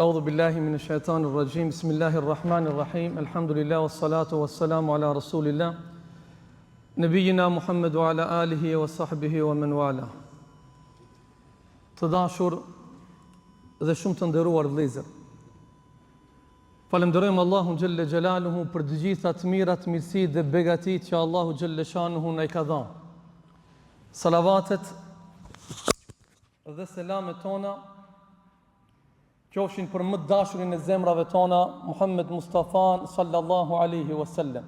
أعوذ بالله من الشيطان الرجيم بسم الله الرحمن الرحيم الحمد لله والصلاة والسلام على رسول الله نبينا محمد وعلى آله وصحبه ومن والاه. Të dashur dhe shumë të nderuar vëllezër, falenderojmë Allahun xhelle xhelaluhu për të gjitha të mirat, mirësitë dhe begatit që Allahu xhelle shanuhu na i ka dhënë. Salavatet dhe selamet tona qofshin për më të dashurin e zemrave tona, Muhammed Mustafa sallallahu alaihi wasallam,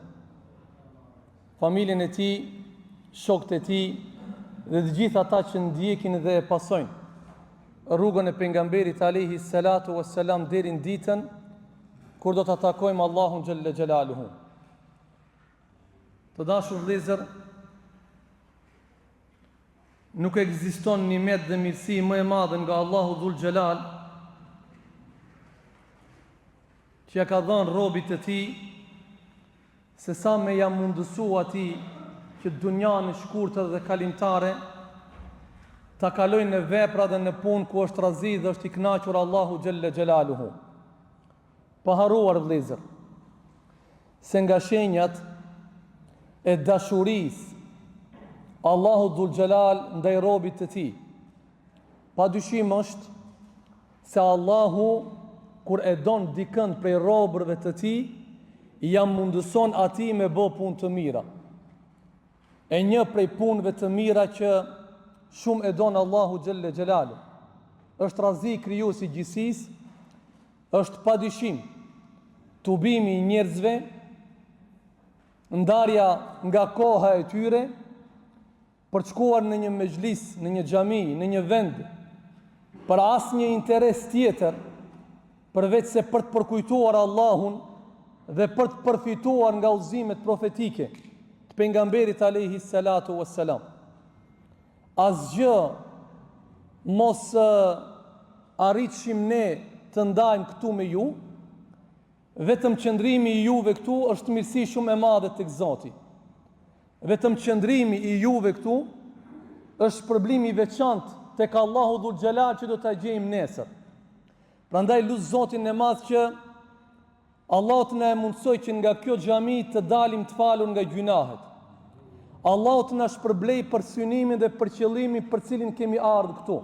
familjen e tij, shokët e tij dhe të gjithë ata që ndjekin dhe e pasojnë rrugën e pejgamberit alayhi salatu wassalam deri në ditën kur do të takojmë Allahun xhelle xhelaluhu. Të dashur vëllezër, nuk ekziston nimet dhe mirësi më e madhe nga Allahu dhul xhelal që ja ka dhënë robit të tij, se sa me ja mundësu ati që dunjan e shkurtër dhe kalimtare ta kalojnë në vepra dhe në punë ku është razi dhe është i kënaqur Allahu xhelle xhelaluhu. Pa haruar vëllezër, se nga shenjat e dashurisë Allahu dhul xhelal ndaj robit të tij, padyshim është se Allahu kur e don dikën prej robërve të tij, jam mundëson ati me bë punë të mira. E një prej punëve të mira që shumë e don Allahu xhelle xhelalu, është razi krijuesi gjithësisë, është padyshim tubimi i njerëzve, ndarja nga koha e tyre për të shkuar në një mezhlis, në një xhami, në një vend, për asnjë interes tjetër përveç se për të përkujtuar Allahun dhe për të përfituar nga udhëzimet profetike të pejgamberit alayhi salatu wassalam. Asgjë mos arritshim ne të ndajmë këtu me ju, vetëm qëndrimi i juve këtu është mirësi shumë e madhe tek Zoti. Vetëm qëndrimi i juve këtu është shpërblim i veçantë tek Allahu dhul xhelal që do ta gjejmë nesër. Prandaj lut Zotin e madh që Allahu të na mundsoj që nga kjo xhami të dalim të falur nga gjunahet. Allahu të na shpërblej për synimin dhe për qëllimin për cilin kemi ardhur këtu.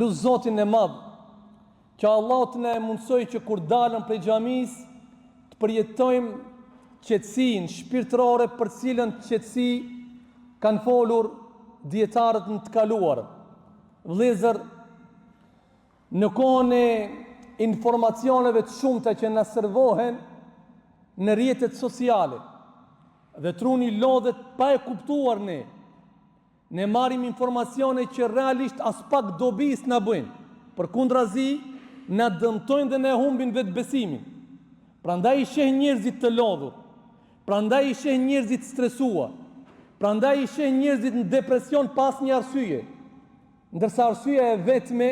Lut Zotin e madh që Allahu të na mundsoj që kur dalëm prej xhamis të përjetojmë qetësinë shpirtërore për cilën qetësi kanë folur dietarët në të kaluarën. Vëllezër, në kohën e informacioneve të shumta që na servohen në rrjetet sociale dhe truni lodhet pa e kuptuar ne marrim informacione që realisht as pak dobis na bëjnë, përkundrazi na dëmtojnë dhe na humbin vetë besimin. Prandaj i sheh njerëzit të lodhur, prandaj i sheh njerëzit stresuar, prandaj i sheh njerëzit në depresion pas një arsye, ndërsa arsyeja e vetme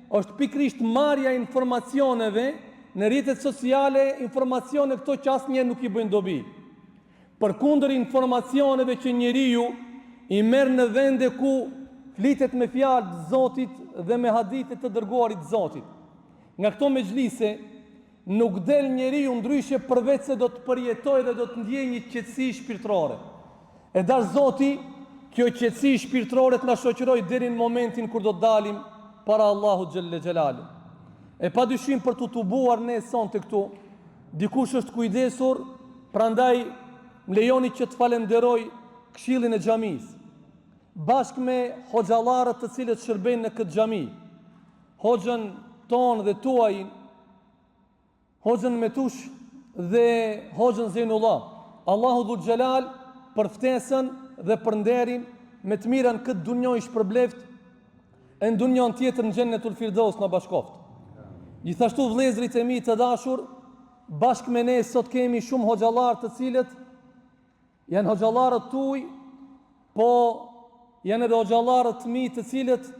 është pikrisht marrja e informacioneve në rrjetet sociale, informacione këto që asnjë nuk i bëjnë dobi. Përkundër informacioneve që njeriu i merr në vende ku flitet me fjalë të Zotit dhe me hadithe të dërguarit të Zotit. Nga këto mezhlise nuk del njeriu ndryshe përveç se do të përjetojë dhe do të ndjejë një qetësi shpirtërore. E dash Zoti, kjo qetësi shpirtërore të na shoqërojë deri në momentin kur do të dalim para Allahu xhelle xhelalu. E padyshim për të tubuar ne sonte këtu, dikush është kujdesur, prandaj më lejoni që të falenderoj këshillin e xhamisë, bashkë me hoxhallarët të cilët shërbejnë në këtë xhami, hoxhën tonë dhe tuajin, hoxhën Metush dhe hoxhën Zeinullah. Allahu dhul xhelal për ftesën dhe për nderin me të mirën këtë dunjë i shpërbleft, e në dunjën tjetër në Xhennetul Firdaus në bashkoft. Gjithashtu vëllezërit e mi të dashur, bashkë me ne sot kemi shumë hoxhallar të cilët janë hoxhallarët tuaj, po janë edhe hoxhallarët të mi të cilët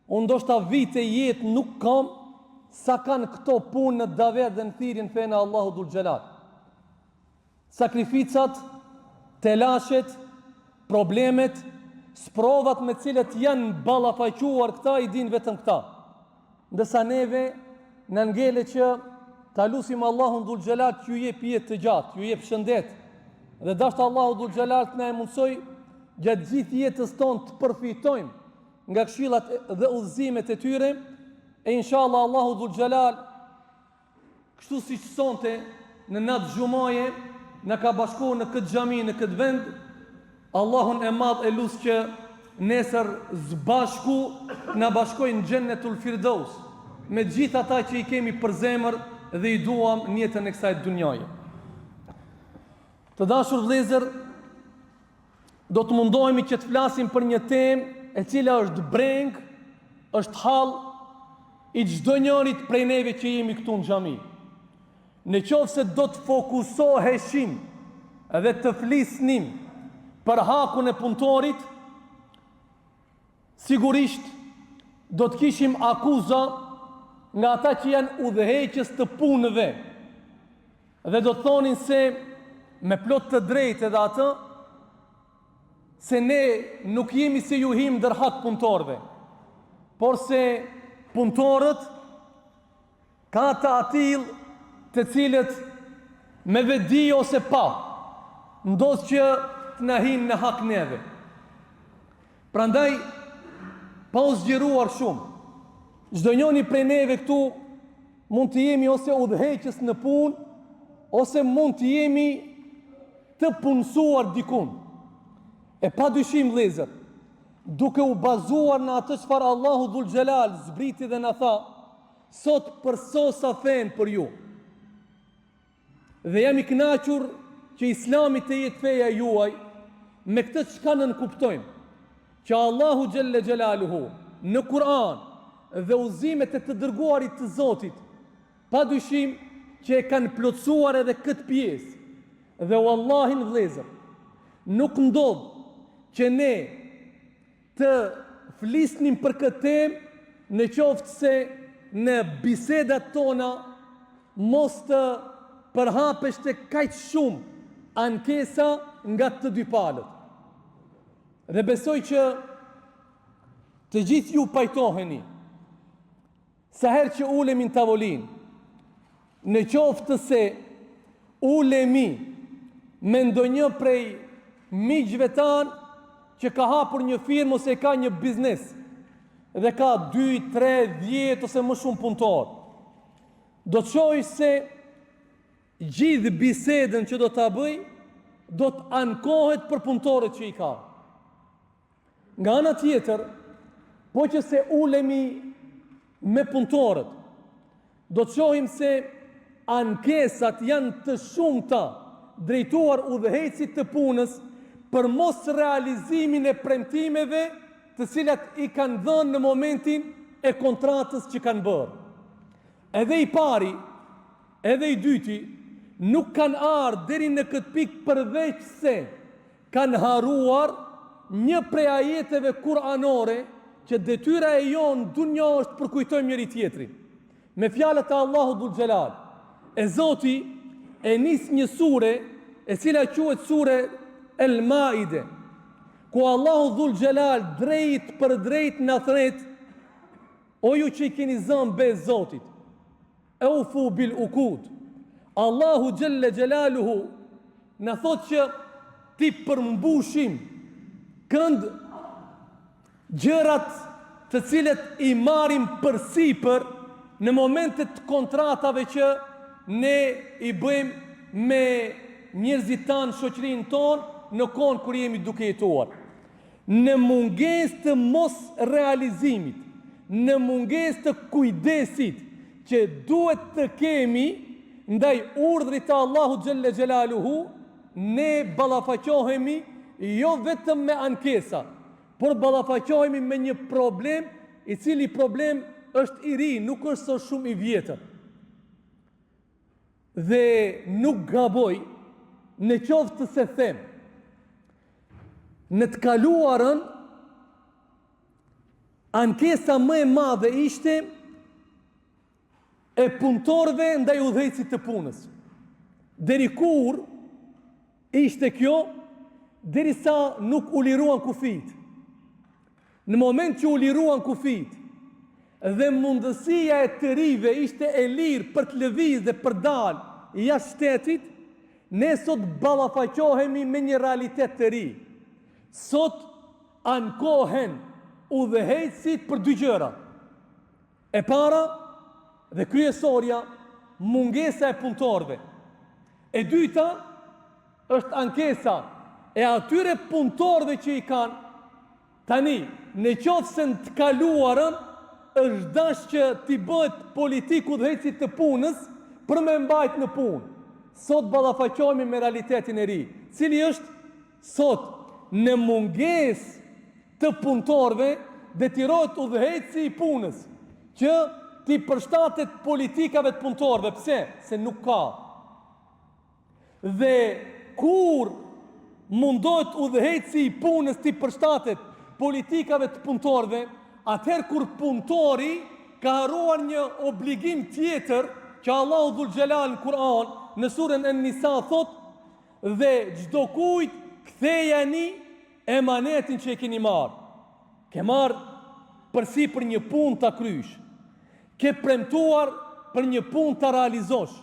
unë ndoshta vite jetë nuk kam sa kanë këto punë në davet dhe në thirrjen fene Allahu dhul xhelal. Sakrificat, telashet, problemet, sprovat me cilët janë ballafaqjuar këta i din vetëm këta. Ndërsa neve në ngele që ta lusim Allahun dhul xhelal që ju jep jetë të gjatë, ju jep shëndet. Dhe dashur Allahu dhul xhelal të na e mundsoj gjatë gjithë jetës tonë të përfitojmë nga këshillat dhe udhëzimet e tyre, e inshallah Allahu dhul xhelal kështu siç sonte në natë xumaje na ka bashkuar në këtë xhami, në këtë vend. Allahun e madh e lut që nesër zbashku na bashkojnë në Xhennetul Firdaus me gjithë ata që i kemi për zemër dhe i duam në jetën e kësaj dunjaje. Të dashur vëllezër, do të mundohemi që të flasim për një temë e cila është breng, është hall i çdo njërit prej neve që jemi këtu në xhami. Në qoftë se do të fokusoheshim edhe të flisnim për hakun e punëtorit, sigurisht do të kishim akuza nga ata që janë udhëheqës të punëve. Dhe do të thonin se me plot të drejtë edhe atë se ne nuk jemi se ju him ndër hak punëtorëve, por se punëtorët ka të atill të cilët me vedi ose pa ndodh që të na hinë në hak neve. Prandaj pa u zgjeruar shumë, çdo njëri prej neve këtu mund të jemi ose udhëheqës në punë, ose mund të jemi të punësuar dikun. E pa dyshim vëllezër, duke u bazuar në atë çfarë Allahu dhul xhelal zbriti dhe na tha, sot përsosa fen për ju. Dhe jam i kënaqur që Islami të jetë feja juaj, me këtë çka nën kuptojmë, që Allahu xhelle xhelaluhu në Kur'an dhe udhëzimet e të dërguarit të Zotit, pa dyshim që e kanë plotësuar edhe këtë pjesë. Dhe wallahin vëllezër, nuk ndodh që ne të flisnim për këtë temë në qoftë se në bisedat tona mos të përhapesh të kaq shumë ankesa nga të dy palët. Dhe besoj që të gjithë ju pajtoheni sa herë që ulemi në tavolinë, në qoftë se ulemi me ndonjë prej miqve tanë që ka hapur një firmë ose ka një biznes dhe ka 2, 3, 10 ose më shumë punëtor, do të shohësh se gjithë bisedën që do ta bëj do të ankohet për punëtorët që i ka. Nga ana tjetër, po që se ulemi me punëtorët, do të shohim se ankesat janë të shumta drejtuar udhëheqësit të punës për mos realizimin e premtimeve të cilat i kanë dhënë në momentin e kontratës që kanë bërë. Edhe i pari, edhe i dyti, nuk kanë ardhur deri në këtë pikë përveç se kanë haruar një prej ajeteve kuranore që detyra e jonë dunja është për kujtojmë njëri tjetrin. Me fjalët e Allahut dhul xhelal, e Zoti e nis një sure e cila quhet sure El Maide, ku Allahu dhul xhelal drejt për drejt na thret: o ju që i keni zënë be Zotit, eufu bil ukud. Allahu xhelle xhelaluhu na thot që ti përmbushim kënd gjërat të cilët i marrim përsipër në momentet të kontratave që ne i bëjmë me njerëzit tanë, shoqërinë tonë, në kohën kur jemi duke jetuar. Në mungesë të mos realizimit, në mungesë të kujdesit që duhet të kemi ndaj urdhrit të Allahu xhelle xhelaluhu, ne ballafaqohemi jo vetëm me ankesa, por ballafaqohemi me një problem i cili problem është i ri, nuk është sot shumë i vjetër. Dhe nuk gaboj në qoftë se them, në të kaluarën ankesa më e madhe ishte e punëtorëve ndaj udhëheqësit të punës. Deri kur ishte kjo? Derisa nuk u liruan kufit. Në moment që u liruan kufit dhe mundësia e të rive ishte e lirë për të lëvizë dhe për dalë jashtë shtetit, ne sot ballafaqohemi me një realitet të ri. Sot ankohen udhëheqësit për dy gjëra. E para dhe kryesorja, mungesa e punëtorëve. E dyta është ankesa e atyre punëtorëve që i kanë tani, në qoftë se në të kaluarën është dash që t'i bëhet politiku udhëheqësit të punës për me mbajt në punë. Sot ballafaqohemi me realitetin e ri, cili është sot në mungesë të punëtorëve detirohet udhëheqësi i punës, që t'i përshtatet politikave të punëtorëve. Pse? Se nuk ka. Dhe kur mundohet udhëheqësi i punës t'i përshtatet politikave të punëtorëve, atëherë kur punëtori ka harruar një obligim tjetër që Allahu Dhul Xhelal në Kur'an në surën An-Nisa thot, dhe çdo kujt kthejani emanetin që e keni marrë. Ke marrë përsi për një punë ta krysh. Ke premtuar për një punë ta realizosh.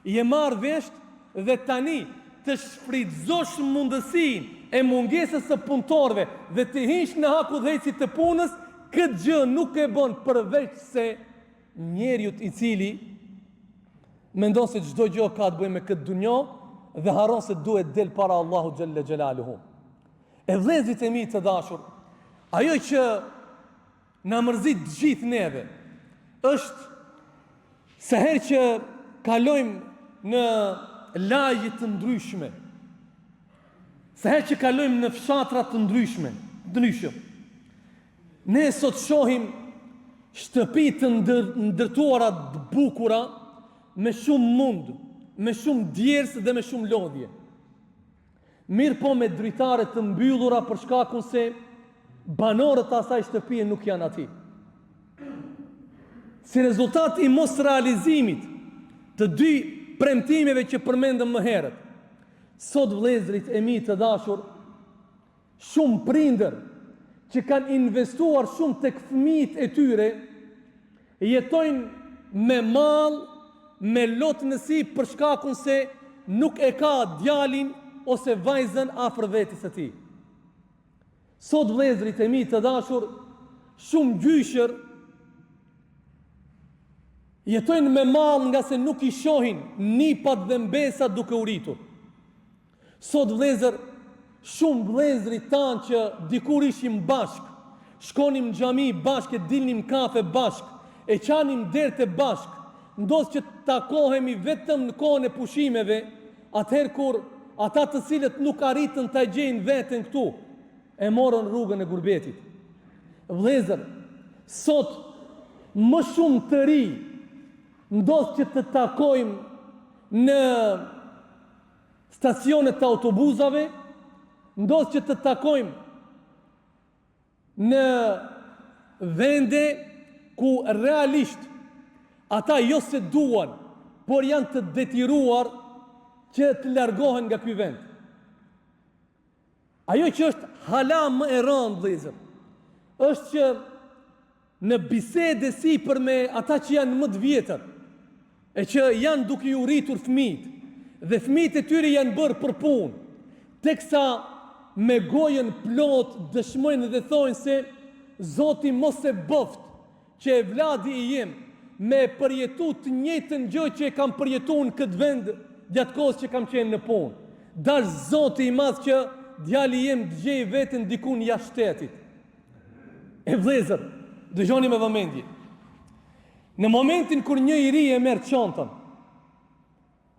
Je marrë vesh dhe tani të shfrytëzosh mundësinë e mungesës së punëtorëve dhe të hish në hak udhëheqësit të punës, këtë gjë nuk e bën përveç se njeriu i cili mendon se çdo gjë ka të bëjë me këtë dunjë dhe harron se duhet del para Allahu xhalla xhelaluhu. E vëllezërit e mi të dashur, ajo që na mërzit të gjithë neve është se herë që kalojmë në lagje të ndryshme, se herë që kalojmë në fshatra të ndryshme, ne sot shohim shtëpi të ndërtuara të bukura, me shumë mund, me shumë djersë dhe me shumë lodhje. Mirë po me dritare të mbyllura për shkakun se banorët e asaj shtëpie nuk janë aty. Si rezultat i mos realizimit të dy premtimeve që përmendëm më herët, sot vëllezërit e mi të dashur, shumë prindër që kanë investuar shumë tek fëmijët e tyre, jetojnë me mall, me lot nësi për shkakun se nuk e ka djalin ose vajzën afër vetes së tij. Sot vëllezërit e mi të dashur, shumë gjyshër jetojnë me mall nga se nuk i shohin nipat dhe mbesat duke u rritur. Sot vëllezër, shumë vëllezërit tanë që dikur ishim bashk, shkonim në xhami bashk, e dilnim kafe bashk, e qanim derte bashk, ndodh që takohemi vetëm në kohën e pushimeve, atëherë kur ata të cilët nuk arritën ta gjejnë veten këtu, e morën rrugën e gurbetit. Vëllezër, sot më shumë të ri ndodh që të takojmë në stacionet të autobusave, ndodh që të takojmë në vende ku realisht ata jo se duan, por janë të detiruar që të largohen nga ky vend. Ajo që është hala më e rëndë, vëllezër, është që në bisede sipër me ata që janë më të vjetër, e që janë duke u rritur fëmijët, dhe fëmijët e tyre janë bërë për punë, teksa me gojën plot dëshmojnë dhe thojnë se Zoti mos e boft që e vladi i jem me përjetu të njëjtën gjë që e kam përjetu në këtë vend gjatë kohës që kam qenë në punë. Dash Zoti i madh që djali jem dëgjej veten dikun jashtë shtetit. E vëllezër, dëgjoni me vëmendje. Në momentin kur një i ri e merr çantën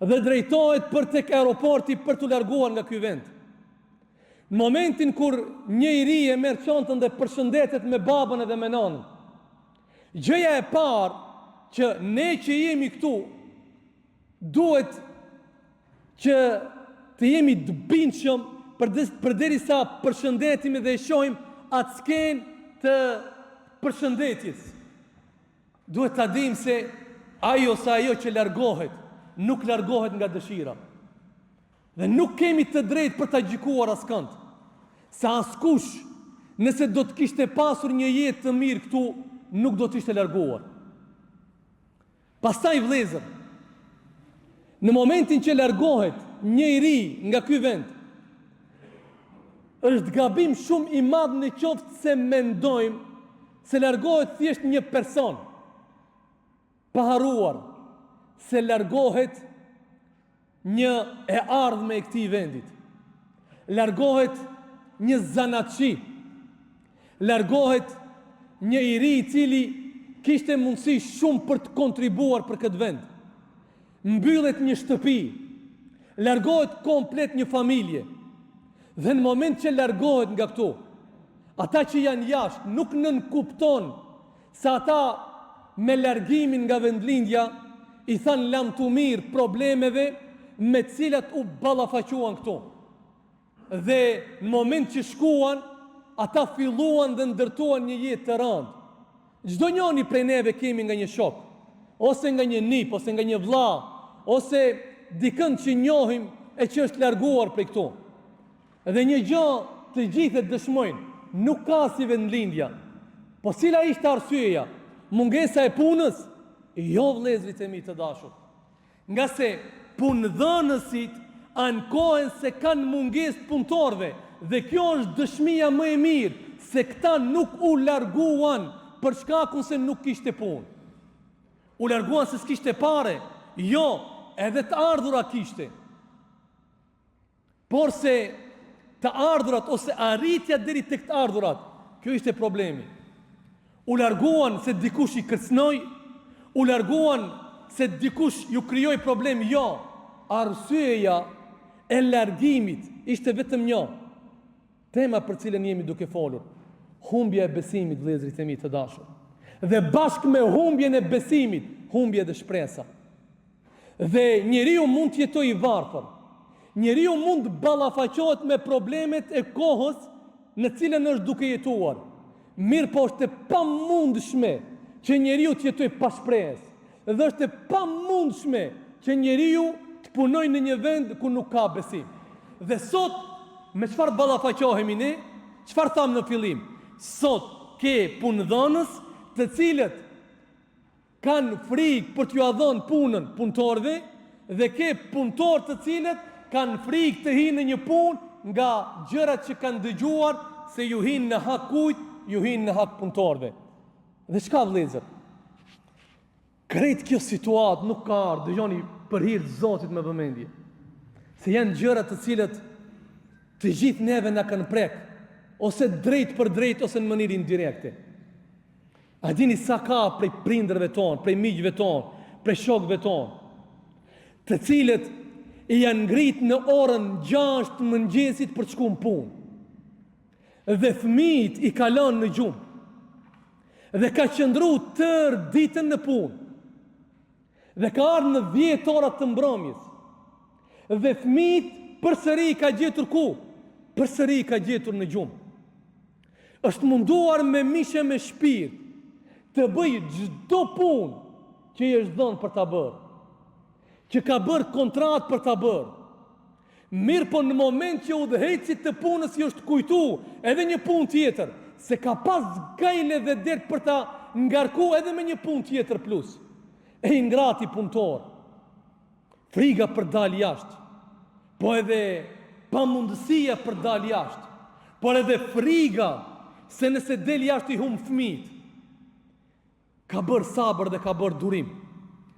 dhe drejtohet për tek aeroporti për të larguar nga ky vend, në momentin kur një i ri e merr çantën dhe përshëndetet me babën edhe me nanën, gjëja e parë që ne që jemi këtu duhet që të jemi të bindshëm përderisa përshëndetemi dhe e shohim atë skenë të përshëndetjes. Duhet ta dim se ajo që largohet nuk largohet nga dëshira. Dhe nuk kemi të drejtë për ta gjykuar askënd. Sa askush, nëse do të kishte pasur një jetë të mirë këtu, nuk do të ishte larguar. Pastaj vëllezër, në momentin që largohet një i ri nga ky vend, është gabim shumë i madh në qoftë se mendojmë se largohet thjesht një person, pa haruar se largohet një e ardhme e këtij vendit. Largohet një zanatçi, largohet një i ri i cili kishte mundësi shumë për të kontribuar për këtë vend. Mbyllet një shtëpi, largohet komplet një familje. Dhe në moment që largohet nga këtu, ata që janë jashtë nuk nënkupton se ata me largimin nga vendlindja i thanë lam të mirë problemeve me cilat u ballafaquan këtu. Dhe në moment që shkuan, ata filluan dhe ndërtuan një jetë të rëndë. Çdo njëri prej neve kemi nga një shok, ose nga një nip, ose nga një vlla, ose dikën që njohim e që është larguar prej këtu. Dhe një gjë të gjithë dëshmojnë, nuk ka si vendlindja. Po cila ishte arsyeja? Mungesa e punës? Jo, vëllezërit e mi të dashur. Nga se punëdhënësit ankohen se kanë mungesë punëtorëve, dhe kjo është dëshmia më e mirë se këta nuk u larguan për shkakun se nuk kishte punë. U larguan se s'kishte pare. Jo, edhe të ardhura kishte. Por se të ardhurat ose arritja deri tek të ardhurat, kjo ishte problemi. U larguan se dikush i kërcnoi, u larguan se dikush ju krijoi problem. Jo, arsyeja e largimit ishte vetëm një. Tema për cilën jemi duke folur, humbja e besimit, vëllezërit e mi të dashur. Dhe bashkë me humbjen e besimit, humbja dhe shpresa. Dhe njeriu mund të jetojë i varfër. Njeriu mund të ballafaqohet me problemet e kohës në cilën është duke jetuar. Mirë po është e pamundshme që njeriu të jetojë pa shpresë. Dhe është e pamundshme që njeriu të punojë në një vend ku nuk ka besim. Dhe sot me çfarë ballafaqohemi ne? Çfarë thamë në fillim? Sot ke punëdhënës të cilët kanë frikë për t'ju dhënë punën punëtorëve dhe ke punëtorë të cilët kanë frikë të hinë në një punë nga gjërat që kanë dëgjuar se ju hinë në hak kujt, ju hinë në hak punëtorëve. Dhe çka vëllezër? Krejt kjo situatë nuk ka ardhur, dëgjoni për hir të Zotit me vëmendje. Se janë gjëra të cilët të gjithë neve na kanë prek, ose drejt për drejt ose në mënyrë indirekte. A dini sa ka prej prindërve tonë, prej miqve tonë, prej shokëve tonë, të cilët i janë ngrit në orën 6 të mëngjesit për të shkuar në punë. Dhe fëmijët i kalon në gjumë. Dhe ka qëndru tërë ditën në punë. Dhe ka ardhur në 10 ora të mbrëmjes. Dhe fëmijët përsëri i ka gjetur ku? Përsëri i ka gjetur në gjumë. Është munduar me mishe me shpirt të bëjë çdo punë që i është dhënë për ta bërë, që ka bërë kontratë për ta bërë. Mirë po në moment që udhëhecit të punës i është kujtu edhe një punë tjetër, se ka pas gajle dhe dertë për ta ngarku edhe me një punë tjetër plus. E i ngrati punëtor, friga për dal jashtë, po edhe pamundësia për dal jashtë, por edhe friga se nëse del jashtë i humb fëmijët. Ka bërë sabër dhe ka bërë durim.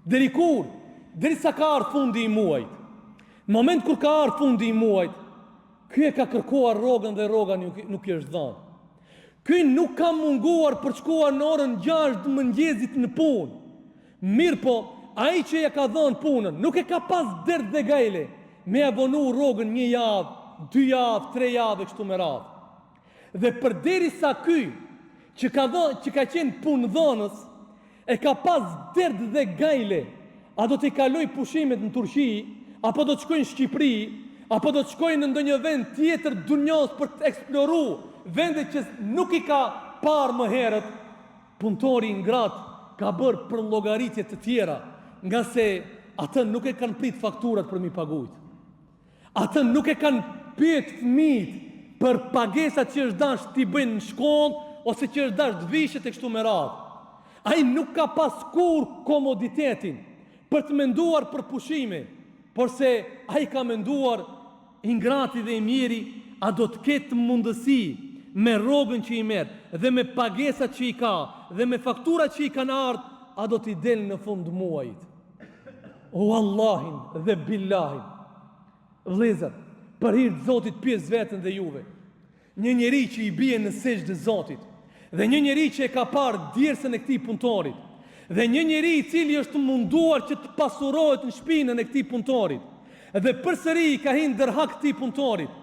Deri kur? Deri sa ka ardhur fundi i muajit. Në moment kur ka ardhur fundi i muajit, ky e ka kërkuar rrogën dhe rroga nuk i është dhënë. Ky nuk ka munguar për të shkuar në orën 6 të mëngjesit në punë. Mirë po, ai që ja ka dhënë punën, nuk e ka pas dert dhe gajle me abonu rrogën 1 javë, 2 javë, 3 javë kështu me radhë. Dhe përderisa ky që ka qenë punëdhënës e ka pas dert dhe gajle, a do t'i kaloj pushimet në Turqi, apo do të shkojnë në Shqipëri, apo do të shkojnë në ndonjë vend tjetër dunjos për të eksploruar vende që nuk i ka parë më herët, punëtori i ngrat ka bërë për llogaritje të tjera, nga se atë nuk e kanë prit fakturat për mi pagujt. Atë nuk e kanë pyet fëmijët për pagesat që është dash t'i bëjnë në shkollë ose që është dash të vishet e kështu me radhë. Ai nuk ka pas kur komoditetin për të menduar për pushime, por se ai ka menduar ingrati dhe i miri, a do të ketë mundësi me rrogën që i merr dhe me pagesat që i ka dhe me fakturat që i kanë ardhur, a do t'i del në fund muajit. O Allahin dhe billahin, vëllezër, për hir të Zotit pyes veten dhe juve. Një njeri që i bie në sejdë Zotit, dhe një njeri që e ka parë djersën e këtij punëtorit, dhe një njeri i cili është munduar që të pasurohet në shpinën e këtij punëtorit, dhe përsëri i ka hyrë ndërhak këtij punëtorit,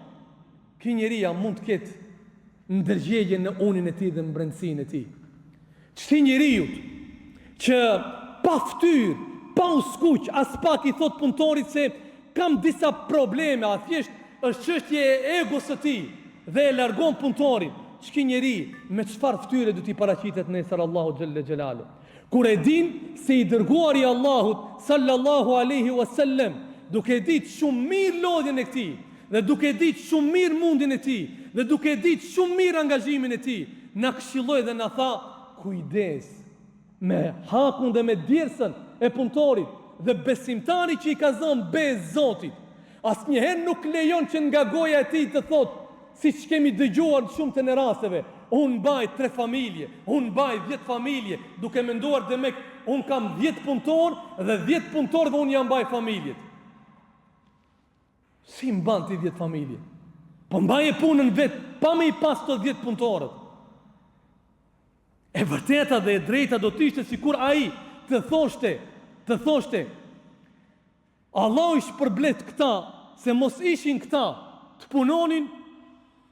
ky njeria mund të ketë ndërgjegje në unin e tij dhe mbrëmsinë e tij. Çti njeriu që pa fytyrë, pa uskuq, as pak i thot punëtorit se kam disa probleme, a thjesht është çështje e egos së tij dhe e largon punëtorin. Ç'ki njeri me çfarë fytyre do t'i paraqitet nesër Allahu xhelle xhelalu. Kur e din se i dërguari i Allahut sallallahu alaihi wasallam, duke ditë shumë mirë lodhjen e këtij, dhe duke ditë shumë mirë mundin e tij, dhe duke ditë shumë mirë angazhimin e tij, na këshilloi dhe na tha: kujdes me hakun dhe me djersën e punëtorit, dhe besimtari që i ka zënë bez Zotit, asnjëherë nuk lejon që nga goja e tij të thotë, siç kemi dëgjuar shumë të në rasteve, unë mbaj 3 familje, unë mbaj 10 familje, duke menduar dhe unë kam 10 punëtor dhe 10 punëtor dhe unë jam mbaj familjet. Si mban ti 10 familje? Po mbaj e punën vetë, pa me i pas të 10 punëtorët. E vërteta dhe e drejta do të ishte sikur ai të thoshte, Allah i shpërblet këta, se mos ishin këta, të punonin,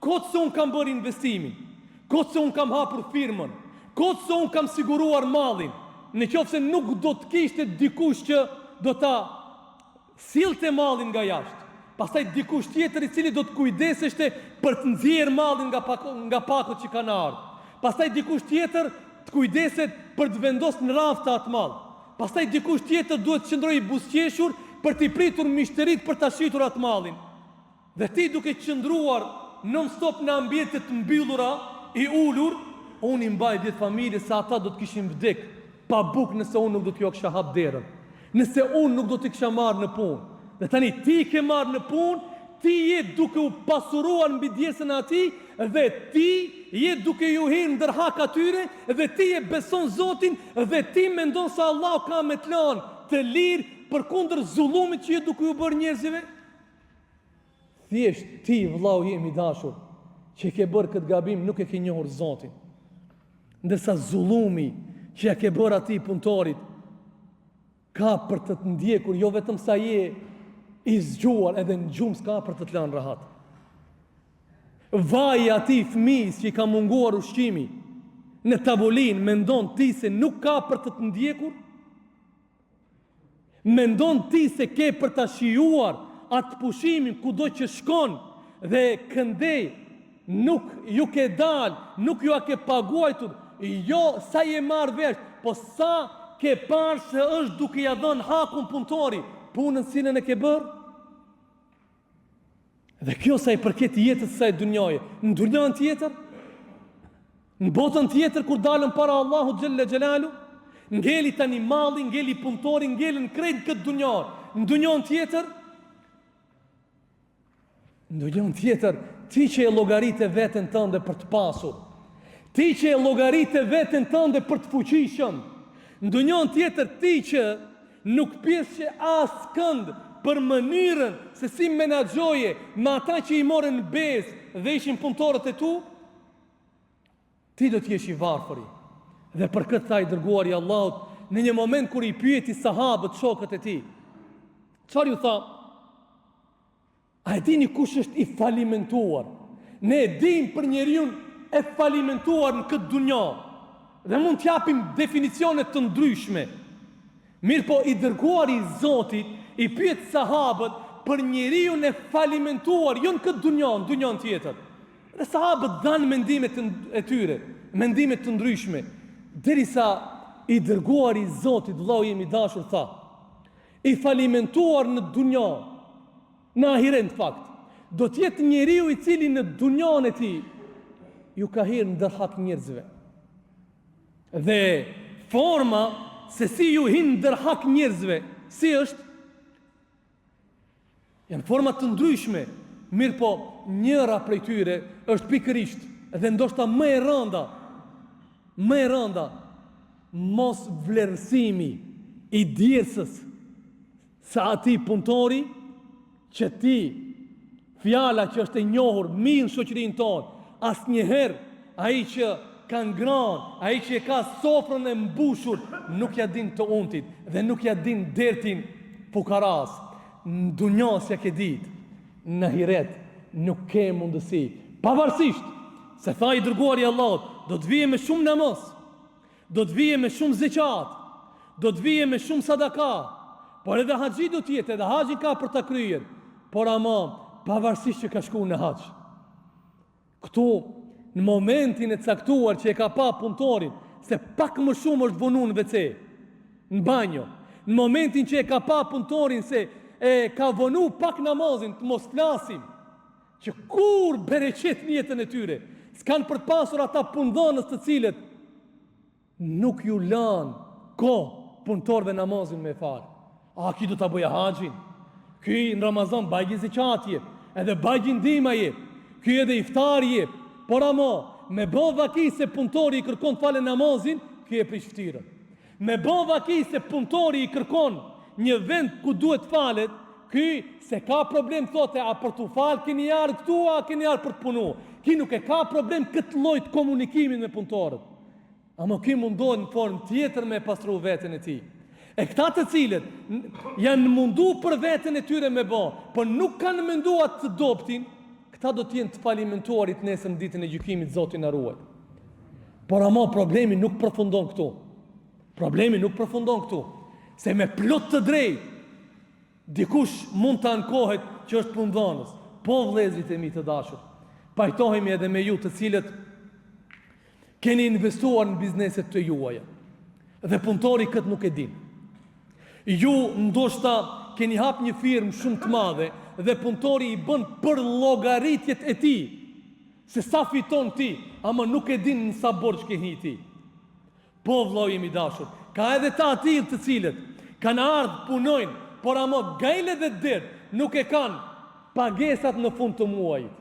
kotë se unë kam bërë investimin, kotë se unë kam hapur firmën, kotë se unë kam siguruar mallin, në qoftë se nuk do të kishte dikush që do ta sillte mallin nga jashtë, pastaj dikush tjetër i cili do të kujdeseshte për të nxjerrë mallin nga pakët që kanë ardhur, pastaj dikush tjetër të kujdeset për të vendosur në rafta atë mall, pastaj dikush tjetër duhet të qëndrojë i buzëqeshur për t'i pritur mishterit për ta shitur atë mallin. Dhe ti duke qëndruar non stop në ambjente të mbyllura, i ulur, unë i mbaj 10 familje, se ata do të kishin vdek pa buk nëse unë nuk do t'ju kisha hap derën, nëse unë nuk do t'i kisha marrë në punë. Dhe tani ti ke marrë në punë, ti je duke u pasuruar mbi djesën e atij, dhe ti je duke ju hyrë ndërhak atyre, dhe ti e beson Zotin, dhe ti mendon se Allah ka me të lanë të lirë përkundër zullumit që je duke u bërë njerëzive. Thjesht ti, vllau jem i dashur, që ke bërë këtë gabim, nuk e ke njohur Zotin. Ndërsa zullumi që ja ke bërë atij punëtorit ka për të të ndjekur, jo vetëm sa je i zgjuar, edhe në gjumë s'ka për të lanë rahat. Vaj atij fëmijës që i ka munguar ushqimi në tavolinë, mendon ti se nuk ka për të të ndjekur? Mendon ti se ke për ta shijuar atë pushimin kudo që shkon dhe këndej, nuk ju ke dal, nuk ju a ke paguajtur, jo sa je marrë vesh, po sa ke parë se është duke ja dhënë hakun punëtori, punën sinën e ke bërë? Dhe kjo sa i përket jetës saj dunjaje, në dunjan tjetër, në botën tjetër kur dalën para Allahu xhelle xhelalu, ngeli tani malli, ngeli punëtori, ngelen krejt këtë dunjar. Në dunjan tjetër, ti që e llogaritë veten tënde për të pasur, ti që e llogaritë veten tënde për të fuqishëm, në dunjan tjetër ti që nuk pjesë as kënd për mënyrën se si menaxhoje me ata që i morën bezë dhe ishin punëtorët e tu, ti do t'jesh i varfëri. Dhe për këtë tha i dërguari i Allahut në një moment kur i pyeti sahabët, shokët e tij, çfarë ju tha? A e dini kush është i falimentuar? Ne e dim për njeriu e falimentuar në këtë dunjë dhe mund t'japim definicione të ndryshme. Mirë po i dërguari i Zotit i pyet sahabët për njeriu e falimentuar, jo në këtë dunjë, në dunjën tjetër. Dhe sahabët dhanë mendimet e tyre, mendimet të ndryshme, derisa i dërguari i Zotit, vllau im i dashur, tha: i falimentuar në dunjë, në ahiret në fakt, do t'jetë njeriu i cili në dunjën e tij ju ka hyrë ndërhak njerëzve. Dhe forma se si ju hinë ndërhak njerëzve, si është, janë forma të ndryshme, mirë po njëra prej tyre është pikërisht, dhe ndoshta më e rënda, mos vlerësimi i djersës sa ati punëtori që ti, fjala që është e njohur mirë në shoqërinë tonë, asnjëherë ai që ka ngranë, ai që e ka sofrën e mbushur, nuk ja din të untit dhe nuk ja din dertin fukaras. Në dunjas ja ke ditë, në hiret nuk ke mundësi, pavarësisht se tha i dërguari i Allahut, do të vije me shumë namaz, do të vije me shumë zeqat, do të vije me shumë sadaka, por edhe haxhi do të jetë, edhe haxhin ka për ta kryer, por ama pavarësisht që ka shkuar në haxh. Këtu në momentin e caktuar që e ka pa punëtorin se pak më shumë është vonu në WC, në banjo, në momentin që e ka pa punëtorin se e ka vonu pak namazin, të mos flasim, që kur bereqet në jetën e tyre, s'kan për të pasur ata punëdhënës të cilët nuk ju lanë ko punëtorve namazin me falë. A, ki do të bëja haxhin, ki në Ramazan bajgjin zeqatje, edhe bajgjin ndimaje, ki edhe iftarje, por ama, me bë vaki se punëtori i kërkon të fale namazin, ki e prish ftyrën. Me bë vaki se punëtori i kërkon një vend ku duhet falet, ky se ka problem thote, a për të falë keni jarë këtu, a keni jarë për të punu. Ki nuk e ka problem këtë lloj të komunikimin me punëtorët. Ama ki mundohet në formë tjetër me pastru veten e tij. E këta të cilët janë mundu për veten e tyre me bë, por nuk kanë menduar të dobtin, këta do të jenë të falimentuarit nesër në ditën e gjykimit, Zoti na ruaj. Por ama problemi nuk përfundon këtu. Problemi nuk përfundon këtu. Se me plot të drejtë dikush mund të ankohet që është punëdhënës. Po vëllezërit e mi të dashur, pajtohemi edhe me ju të cilët keni investuar në bizneset të juaja dhe punëtori këtë nuk e din. Ju ndoshta keni hap një firmë shumë të madhe dhe punëtori i bën për llogaritjet e tij se sa fiton ti, ama nuk e din në sa borxh ke hi ti. Po vëllai im i dashur, ka edhe ta tillë të cilët kanë ardhur, punojnë, por ama gajle dhe dirt nuk e kanë pagesat në fund të muajit.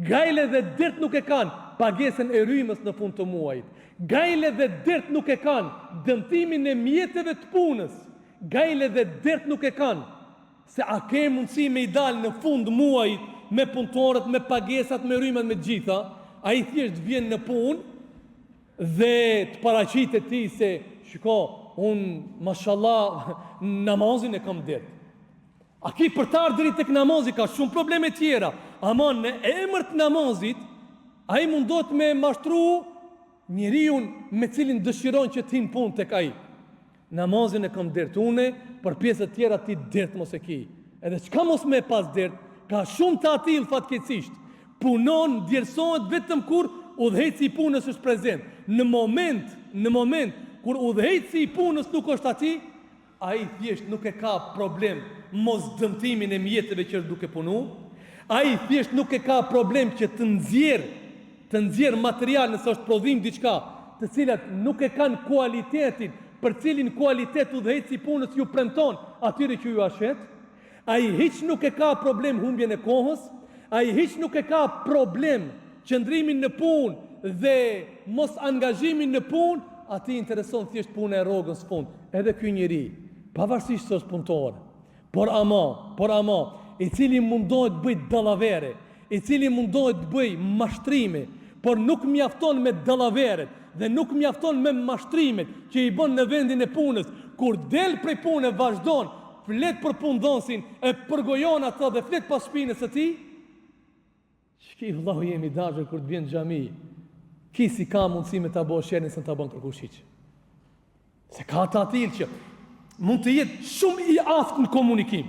Gajle dhe dirt nuk e kanë pagesën e rrymës në fund të muajit. Gajle dhe dirt nuk e kanë dëmtimin e mjeteve të punës. Gajle dhe dirt nuk e kanë se a ke mundësi me i dalë në fund muajit me punëtorët, me pagesat, me rrymat, me gjitha. A i thjesht vjen në punë dhe të paraqitet ti se shiko, unë mashallah namazin e kam dirt. A ki për të ardhur tek namazi ka shumë probleme tjera, ama në emër të namazit ai mundohet me mashtru njeriu me cilin dëshiron që të hinë punë tek ai. Namazin e kam dirt une, për pjesët tjera ti dirt mos e ki. Edhe çka mos me pas dirt, ka shumë të atill fatkeqësisht. Punon, djersohet vetëm kur udhëheci i punës është prezent. Në moment kur udhëheci i punës nuk është aty, ai thjesht nuk e ka problem mos dëmtimin e mjeteve që është duke punu. Ai thjesht nuk e ka problem që të nxjerr material nëse është prodhim diçka, të cilat nuk e kanë kualitetin për cilin kualitet udhëheci i punës ju premton atyre që ju ashet. Ai hiç nuk e ka problem humbjen e kohës, ai hiç nuk e ka problem qëndrimin në punë dhe mos angazhimin në punë, ati intereson thjesht punë e rrogës fund. Edhe ky njeri, pavarësisht se është punëtor, por ama, i cili mundohet të bëj dallavere, i cili mundohet të bëj mashtrime, por nuk mjafton me dallaveret dhe nuk mjafton me mashtrimet që i bën në vendin e punës, kur del prej punë vazhdon flet për punëdhënësin, e përgojon atë dhe flet pas shpinës së tij. Çki vëllau jemi dashur kur të vjen në xhami. Ki si ka mundësi me ta bëj shenjën se ta bën kërkush hiç. Se ka të atill që mund të jetë shumë i aftë në komunikim.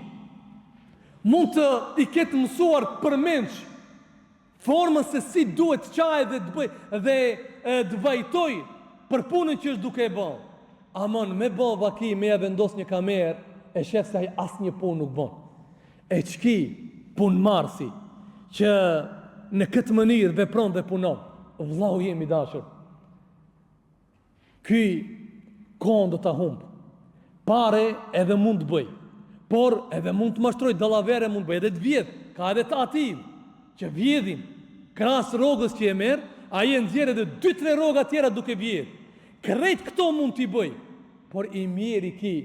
Mund të i ketë mësuar përmendsh formën se si duhet çaj dhe të bëj dhe të vajtoj për punën që është duke e bën. Amon me bë vaki me ja vendos një kamerë e shef se ai asnjë punë nuk bën. E çki punëmarrësi që në këtë mënyrë vepron dhe punon. Vëllau jemi dashur. Ky kohën do ta humb. Pare edhe mund të bëj, por edhe mund të mashtroj, dallavere mund të bëj, edhe të vjedh, ka edhe të atil që vjedhin, krahas rrogës që e merr, ai e nxjerr edhe 2-3 rroga tjera duke vjedh. Krejt këto mund t'i bëj, por i mirë i ki,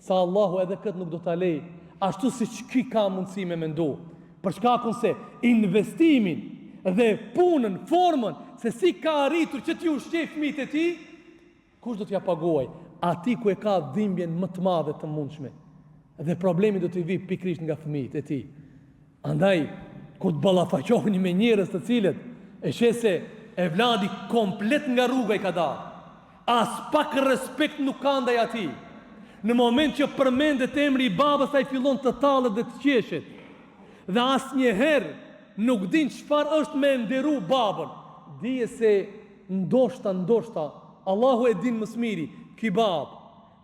sa Allahu edhe këtë nuk do t'a lej, ashtu si që ky ka mundësi me mendu. Për shkakun se investimin dhe punën, formën, se si ka arritur që t'ju ushqej fëmijët e tij, kush do t'ja paguaj? Ati ku e ka dhimbjen më të madhe të mundshme. Dhe problemi do t'i vi pikrisht nga fëmijët e tij. Andaj, ku të ballafaqoheni me njerëz të cilët e sheh se e vladi komplet nga rruga i ka dalë, as pak respekt nuk ka ndaj atij. Në moment që përmendet emri i babës, ai fillon të tallet dhe të qeshet. Dhe asnjëherë nuk din çfarë është me nderu babën. Dije se ndoshta Allahu e din më së miri, ky babë,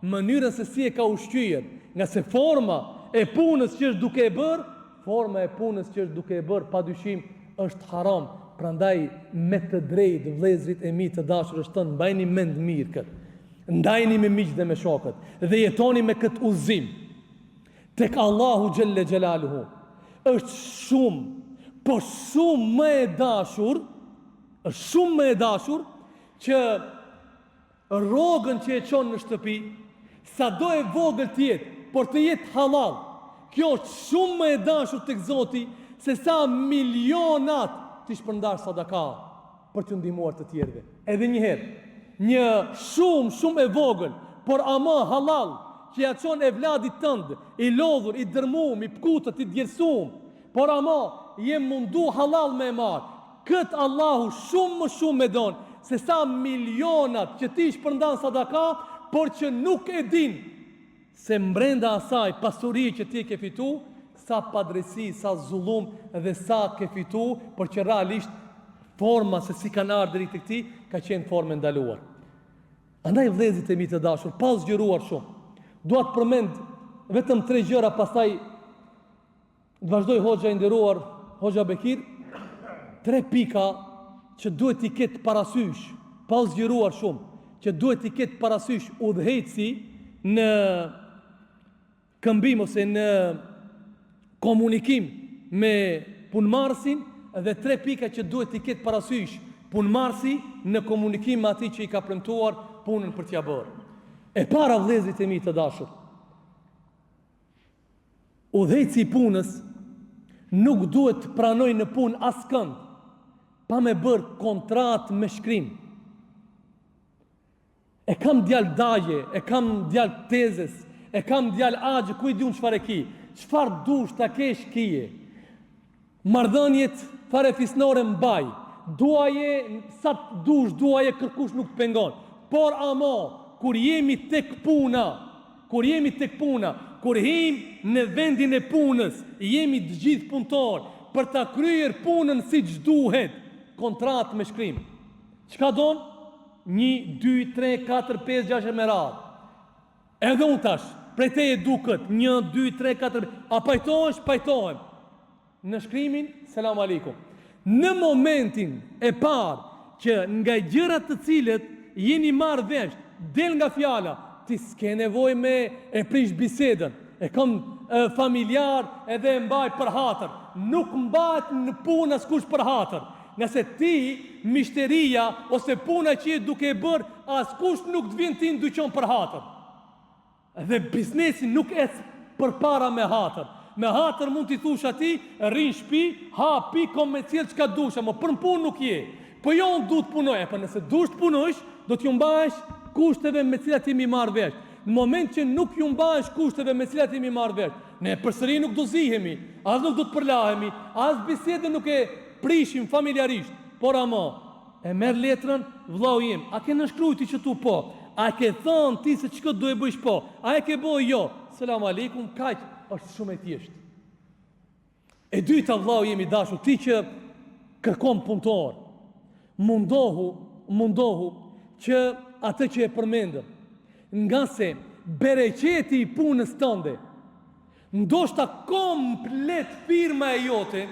mënyrën se si e ka ushqyer, nga se forma e punës që është duke e bërë, forma e punës që është duke e bërë, padyshim është haram. Prandaj me të drejtë vëllezërit e mi të dashur është thënë, mbajini mend mirë këtë. Ndajni me miq dhe me shokët dhe jetoni me këtë udhëzim. Tek Allahu xhelle xhelaluhu është shumë, po shumë më e dashur, është shumë më e dashur që rrogën që e çon në shtëpi, sa do e vogël të jetë, por të jetë halal. Kjo është shumë më e dashur tek Zoti se sa milionat të shpërndash sadaka për të ndihmuar të tjerëve. Edhe një herë, një shumë e vogël, por ama halal, që ja çon evladit tënd, i lodhur, i dërmuar, i pkutët, i djersum, por ama je mundu halal me marr. Këtë Allahu shumë me don se sa milionat që ti shpërndan sadaka, por që nuk e din se mbrenda asaj pasuri që ti ke fitu, sa padresi, sa zullum dhe sa ke fitu, por që realisht forma se si kanë ardhur deri te këti ka qenë formë ndaluar. Andaj vëllezërit e mi të dashur, pa zgjeruar shumë, dua të përmend vetëm 3 gjëra, pastaj të vazhdoj hoxha i nderuar, hoxha Bekir, 3 pika që duhet i ketë parasysh, pa zgjeruar shumë, që duhet i ketë parasysh udhëheci në këmbim ose në komunikim me punëmarrësin, dhe 3 pika që duhet i ketë parasysh punëmarrësi në komunikim me atij që i ka premtuar punën për t'ia bërë. E para, vëllezërit e mi të dashur, udhëheci i punës nuk duhet të pranoj në punë askënd pa me bërë kontratë me shkrim. E kam djalë daje, e kam djalë tezes, e kam djalë agje, ku i di unë çfarë ki, çfarë dush ta kesh kije. Marrëdhëniet fare fisnore mbaj, duaje sa të dush, duaje kërkush nuk të pengon. Por ama, kur jemi tek puna, kur him në vendin e punës, jemi të gjithë punëtor për ta kryer punën siç duhet, kontratë me shkrim. Çka don? 1, 2, 3, 4, 5, 6 me radhë. Edhe unë tash, prej te e du këtë, 1, 2, 3, 4, a pajtohesh, pajtohem. Në shkrimin, selam aleikum. Në momentin e parë që nga gjërat të cilët jeni marrë vesh, del nga fjala, ti s'ke nevojë me e prish bisedën, e kam familjar edhe e mbaj për hatër. Nuk mbahet në punë askush për hatër. Nëse ti, mishteria ose puna që je duke e bërë, askush nuk të vjen ti në dyqon për hatër. Dhe biznesi nuk ec përpara me hatër. Me hatër mund t'i thush ati, rrin shtëpi, ha, pi, kom me cilë çka dusha, më për në punë nuk je. Po jo unë du të punoj, e për nëse dush të punojsh, do t'ju mbahesh kushteve me cilat ti mi marrë vesh. Në moment që nuk ju mbahesh kushteve me cilat ti mi marrë vesh, ne përsëri nuk do zihemi, as nuk do të përlahemi, as bisede nuk e prishim familjarisht, por ama, e merr letrën, vllau im, a ke nënshkruajti që tu po, a ke thënë ti se çka do e bësh po, a e ke bëj jo, selam aleikum, kaq, është shumë e thjeshtë. E dyta, vllau im i dashur, ti që kërkon punëtor, mundohu që atë që e përmendëm, nga se bereqeti i punës tënde, ndoshta komplet firma e jote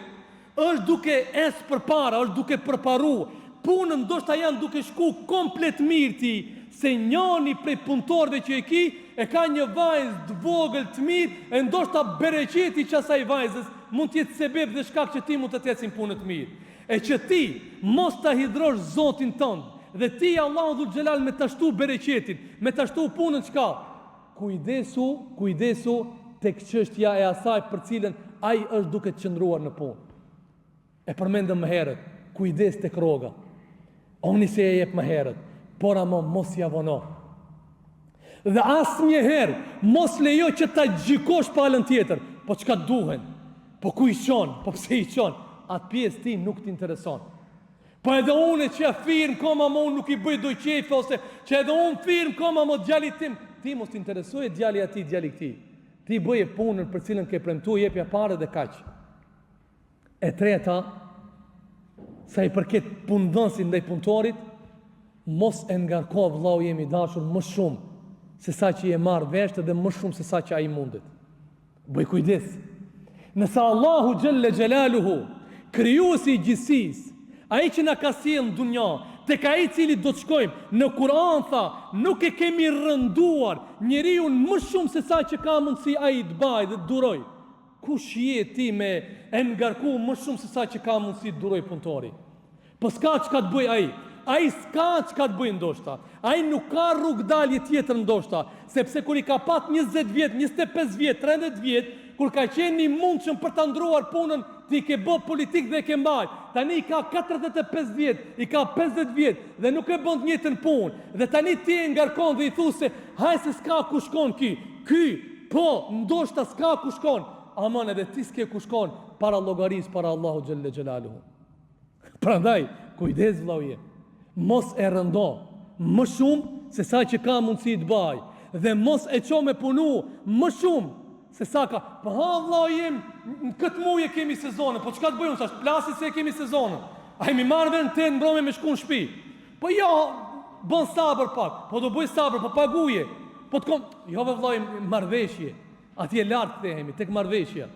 është duke es përpara, është duke përparu, punën ndoshta janë duke shku komplet mirë ti, se njëri prej punëtorëve që e ka një vajzë të vogël të mirë, e ndoshta bereqeti që asaj vajzës mund të jetë sebeb dhe shkak që ti mund të ecin punë të mirë. E që ti mos ta hidhrosh Zotin tënd, dhe ti Allahu dhul xhelal me ta shtu bereqetin, me ta shtu punën çka? Kujdesu tek çështja e asaj për cilën ai është duke të qëndruar në punë. E përmendëm më herët, kujdes tek rroga. Oni se e jep më herët, por ama mos ja vono. Dhe asnjëherë mos lejo që ta gjikosh palën tjetër, po çka duhen, po ku i çon, po pse i çon, atë pjesë ti nuk t'intereson. Po edhe unë që firm koma më unë nuk i bëj doj qefe, ose që edhe unë firm koma më djalit tim, ti mos t'interesoj e djali ati, djali këti. Ti bëje punën për cilën ke premtu, jepja pare dhe kaq. E treta, sa i përket punëdhënësit ndaj punëtorit, mos e ngarko vllau jemi dashur më shumë se sa që i e marrë vesh dhe më shumë se sa që ai mundet. Bëj kujdes. Nësa Allahu Gjelle Gjelaluhu, krijuesi i gjithësisë, ai që na ka sjellë në dunja, tek ai i cili do të shkojmë, në Kur'an tha, nuk e kemi rënduar njeriu më shumë se sa që ka mundësi ai të bajë dhe të duroj. Kush je ti me e ngarku më shumë se sa që ka mundësi të duroj punëtori? Po s'ka çka të bëj ai. Ai s'ka çka të bëj ndoshta. Ai nuk ka rrugë dalje tjetër ndoshta, sepse kur i ka pat 20 vjet, 25 vjet, 30 vjet, kur ka qenë i mundshëm për ta ndruar punën, ti ke bë politik dhe ke mbaj. Tani i ka 45 vjet, i ka 50 vjet dhe nuk e bën të njëjtën punë. Dhe tani ti e ngarkon dhe i thu se haj se s'ka ku shkon ky. Ky, po, ndoshta s'ka ku shkon. Aman edhe ti s'ke ku shkon para llogarisë para Allahu Gjelle Gjelaluhu. Prandaj, kujdes vllauje. Mos e rëndo më shumë se sa që ka mundësi të baj, dhe mos e ço me punu më shumë se sa ka. Po ha vllau jem, në këtë muaj e kemi sezonën, po çka të bëjmë tash? Plasi se e kemi sezonën. Ai më marr vend të mbrome me shku në shtëpi. Po jo, bën sabër pak. Po do bëj sabër, po paguje. Po të kom, jo vllau marrveshje. Atje lart kthehemi tek marrveshja.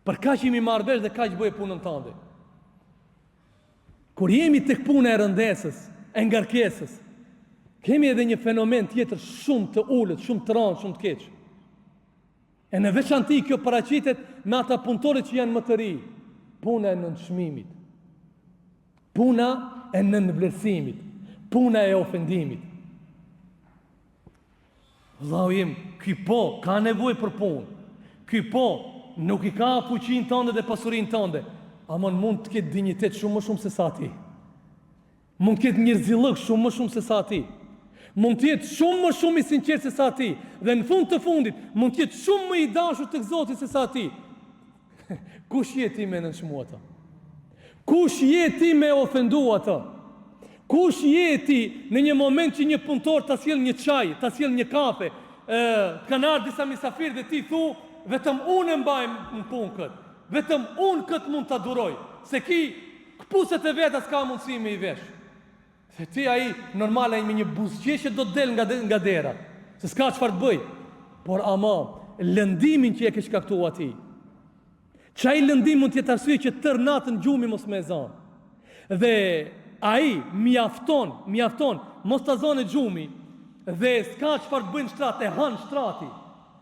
Për kaq jemi marrvesh dhe kaq bëj punën tënde. Kur jemi tek puna e rëndesës, e ngarkesës, kemi edhe një fenomen tjetër shumë të ulët, shumë të rëndë, shumë të keq. E në veçanti kjo paraqitet me ata punëtorë që janë më të ri. Puna e nënçmimit, puna e nënvlerësimit, puna e ofendimit. Vllau im, ky po ka nevojë për punë. Ky po nuk i ka fuqinë tënde dhe pasurinë tënde. Amon mund të ketë dinjitet shumë më shumë se sa ti. Mund të ketë njerëzillëk shumë më shumë se sa ti. Mund të jetë shumë më shumë i sinqert se sa ti. Dhe në fund të fundit, mund të jetë shumë më i dashur tek Zoti se sa ti. Kush je ti me nënçmuar atë? Kush je ti me ofenduar atë? Kush je ti në një moment që një punëtor ta sjell një çaj, ta sjell një kafe, të kanë ardhur disa mysafirë dhe ti thu, vetëm unë e mbaj në punë këtë. Vetëm unë këtë mund të duroj, se ki këpuset e veta s'ka mundësi me i vesh. Se ti ai normal ai me një buzëqeshje do të del nga dera, se s'ka çfarë të bëj. Por ama, lëndimin që e ke shkaktuar ti, çai lëndim mund të jetë arsye që tër natën gjumi mos më zon. Dhe ai mjafton, mos ta zonë gjumi, dhe s'ka çfarë të bëjnë shtrat, e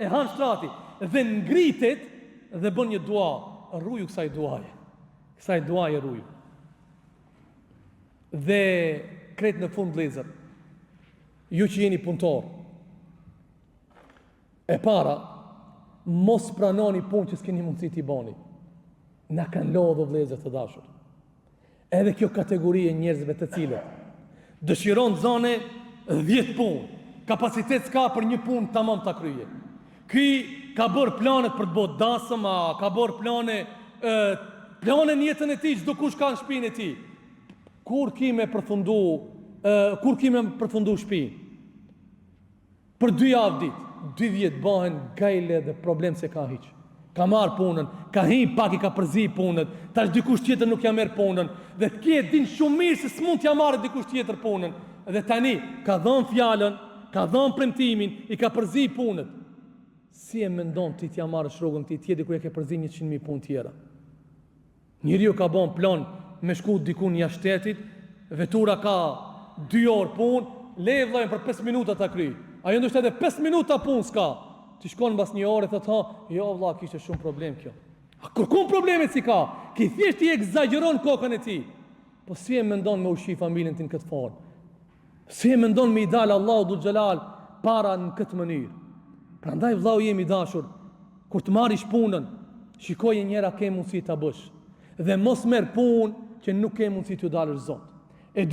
han shtrati, dhe ngritet dhe bën një dua. Rruju kësaj duaje rruju. Dhe kret në fund vëllezër, ju që jeni punëtor, e para, mos pranoni punë që s'keni mundësi t'i bani. Na kanë lodhur vëllezër të dashur. Edhe kjo kategori e njerëzve të cilët dëshiron zone 10 punë, kapacitet s'ka për një punë tamam ta kryje. Ky ka bërë planet për të bërë dasëm, ka bërë plane në jetën e tij, çdo kush ka në shtëpinë e tij. Kur kime përfundu shtëpinë? Për 2 javë ditë, 2 vjet bëhen gajle dhe problem se ka hiç. Ka marr punën, ka hin pak i ka përzi punën, tash dikush tjetër nuk ja merr punën, dhe ti e din shumë mirë se s'mund t'ja marrë dikush tjetër punën. Dhe tani ka dhënë fjalën, ka dhënë premtimin, i ka përzi punën. Si e mendon ti t'ja marrësh rrugën ti tjetër ku e ke përzi 100.000 punë tjera? Njeriu ka bën plan me shku diku jashtë shtetit, vetura ka 2 orë punë, le vllajën për 5 minuta ta kryj. Ajo ndoshta edhe 5 minuta punë s'ka. Ti shkon mbas një ore thotë, jo vlla, kishte shumë problem kjo. A kërkon problemet si ka? Ki thjesht i egzagjeron kokën e tij. Po si e mendon me ushqy familjen tin këtë formë? Si e mendon me i dalë Allahu dhul xhelal para në këtë mënyrë? Prandaj vllau jemi dashur, kur të marrish punën, shikoje njëra ke mundësi ta bësh dhe mos merr punë që nuk ke mundësi të dalësh Zot. E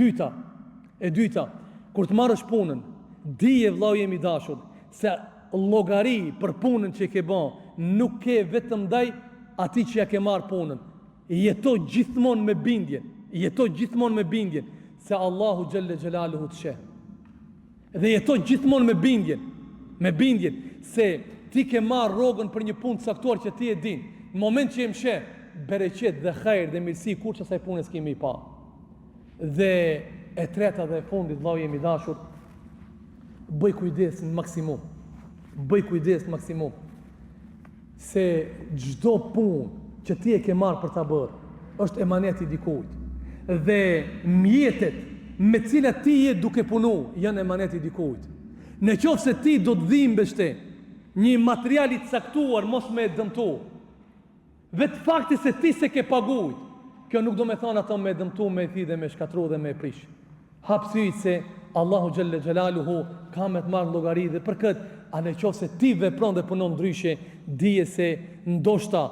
dyta, kur të marrësh punën, dije vllau jemi dashur se llogari për punën që ke bën nuk ke vetëm ndaj atij që ja ke marr punën. Jeto gjithmonë me bindjen se Allahu xhelle xhelaluhu të sheh. Dhe jeto gjithmonë me bindjen se ti ke marr rrogën për një punë të caktuar që ti e din. Në moment që e msheh bereqet dhe hajër dhe mirësi kur që asaj punë s'kemi pa. Dhe e treta dhe e fundit, vllau jemi dashur, bëj kujdes në maksimum. Se çdo punë që ti e ke marrë për ta bërë është emanet i dikujt. Dhe mjetet me cilat ti je duke punu janë emanet i dikujt. Në qoftë se ti do të dhimbeshte një material i caktuar mos me dëmtu, vetë fakti se ti se ke pagujt, kjo nuk do me thonë ato me dëmtu, me thithë, me shkatru dhe me prish. Hapësyjt se Allahu xhelle xhelaluhu ka me të marrë llogari dhe për këtë, a në qoftë se ti vepron dhe punon ndryshe, dije se ndoshta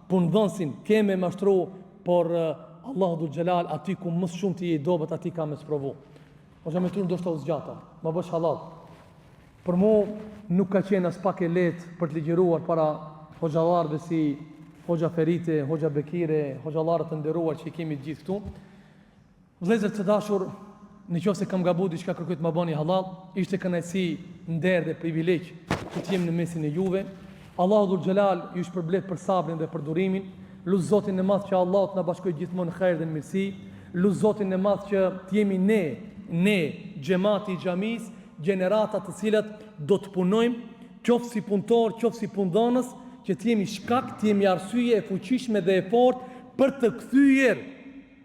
punëdhënësin ke me mashtru, por Allahu dhul xhelal aty ku më shumë ti je i dobët, aty ka me sprovu. O jamëtu ndoshta u zgjata, më bësh halal. Për mu nuk ka qenë as pak e lehtë për të ligjëruar para hoxhallarëve si Hoxha Ferite, Hoxha Bekire, hoxhallarët të nderuar që i kemi gjithë këtu. Vëllezër të dashur, në qoftë se kam gabuar diçka, kërkoj të më bëni halal. Ishte kënaqësi, nder dhe privilegj që të jem në mesin e juve. Allahu dhul xhelal ju shpërblet për sabrin dhe për durimin. Lut Zotin e Madh që Allah të na bashkojë gjithmonë në hajër dhe në mirësi. Lut Zotin e Madh që të jemi ne xhamati i xhamis, gjenerata të cilat do të punojmë, qoftë si punëtor, qoftë si punëdhënës, që të jemi shkak, të jemi arsye e fuqishme dhe e fortë për të kthyer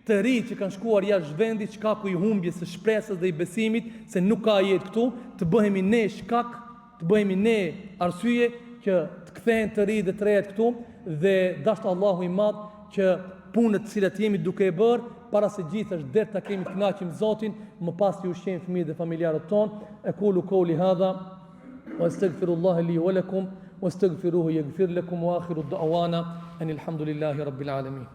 të rinj që kanë shkuar jashtë vendit, shkaku i humbjes së shpresës dhe i besimit se nuk ka jetë këtu, të bëhemi ne shkak, të bëhemi ne arsye që të kthehen të rinj dhe të reja këtu, dhe dashur Allahu i Madh që punët të cilat jemi duke e bërë para se gjithash deri ta kemi të kënaqim Zotin, më pas të ushqejmë fëmijët dhe familjarët tonë. Aqulu qouli hadha wa astaghfirullaha li wa lakum wastaghfiruhu yaghfir lakum wa akhiru da'wana anil hamdulillahi rabbil alamin.